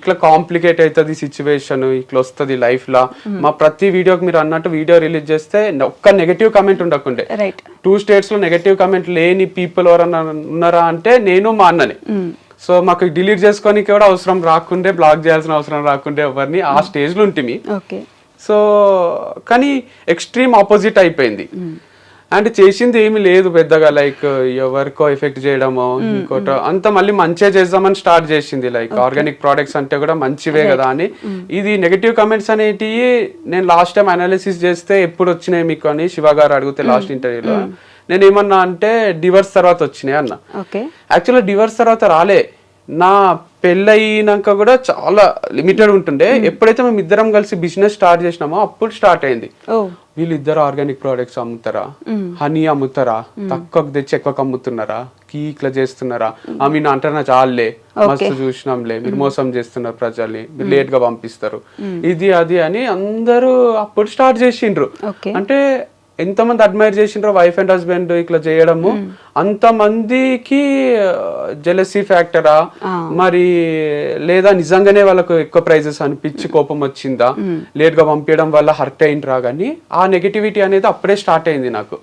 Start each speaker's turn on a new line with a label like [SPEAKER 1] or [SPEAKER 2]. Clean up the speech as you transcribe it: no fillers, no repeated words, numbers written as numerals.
[SPEAKER 1] ఇట్లా కాంప్లికేట్ అవుతుంది సిచ్యువేషన్, ఇట్లా వస్తుంది లైఫ్ లా. మా ప్రతి వీడియోకి మీరు అన్నట్టు వీడియో రిలీజ్ చేస్తే ఒక్క నెగటివ్ కమెంట్ ఉండకుండే. 2 states లో నెగటివ్ కమెంట్ లేని పీపుల్ ఎవరన్నా ఉన్నారా అంటే నేను మా అన్నని. సో మాకు డిలీట్ చేసుకోనికి కూడా అవసరం రాకుండే, బ్లాక్ చేయాల్సిన అవసరం రాకుండే ఎవరిని, ఆ స్టేజ్ లో ఉంటుంది. సో కానీ ఎక్స్ట్రీమ్ ఆపోజిట్ అయిపోయింది. అంటే చేసింది ఏమి లేదు పెద్దగా, లైక్ ఎవరికో ఎఫెక్ట్ చేయడమో ఇంకోటో, అంత మళ్ళీ మంచిగా చేద్దామని స్టార్ట్ చేసింది. లైక్ ఆర్గానిక్ ప్రోడక్ట్స్ అంటే కూడా మంచివే కదా అని. ఇది నెగటివ్ కమెంట్స్ అనేటివి నేను లాస్ట్ టైం అనాలిసిస్ చేస్తే ఎప్పుడు వచ్చినాయి మీకు అని శివ గారు అడిగితే లాస్ట్ ఇంటర్వ్యూలో నేను ఏమన్నా అంటే డివర్స్ తర్వాత వచ్చినాయి అన్న. యాక్చువల్గా డివర్స్ తర్వాత రాలే, నా పెళ్ళయినాక కూడా చాలా లిమిటెడ్ ఉంటుండే. ఎప్పుడైతే మేము ఇద్దరం కలిసి బిజినెస్ స్టార్ట్ చేసినామో అప్పుడు స్టార్ట్ అయింది. వీళ్ళిద్దరు ఆర్గానిక్ ప్రోడక్ట్స్ అమ్ముతారా, హనీ అమ్ముతారా, తక్కువకు తెచ్చి ఎక్కువకు అమ్ముతున్నారా, ఇట్లా చేస్తున్నారా, ఆమె అంటారా చాలే మస్తు చూసినాంలే, మీరు మోసం చేస్తున్నారు ప్రజల్ని, మీరు లేట్ గా పంపిస్తారు, ఇది అది అని అందరూ అప్పుడు స్టార్ట్ చేసిండ్రు. అంటే ఎంతమంది అడ్మైర్ చేసిండ్రో వైఫ్ అండ్ హస్బెండ్ ఇట్లా చేయడము, అంతమందికి జెలసీ ఫ్యాక్టరా మరి లేదా నిజంగానే వాళ్ళకు ఎక్కువ ప్రైజెస్ అనిపించి కోపం వచ్చిందా, లేట్ గా పంపించడం వల్ల హర్ట్ అయిండ్రా, కానీ ఆ నెగటివిటీ అనేది అప్పుడే స్టార్ట్ అయింది నాకు.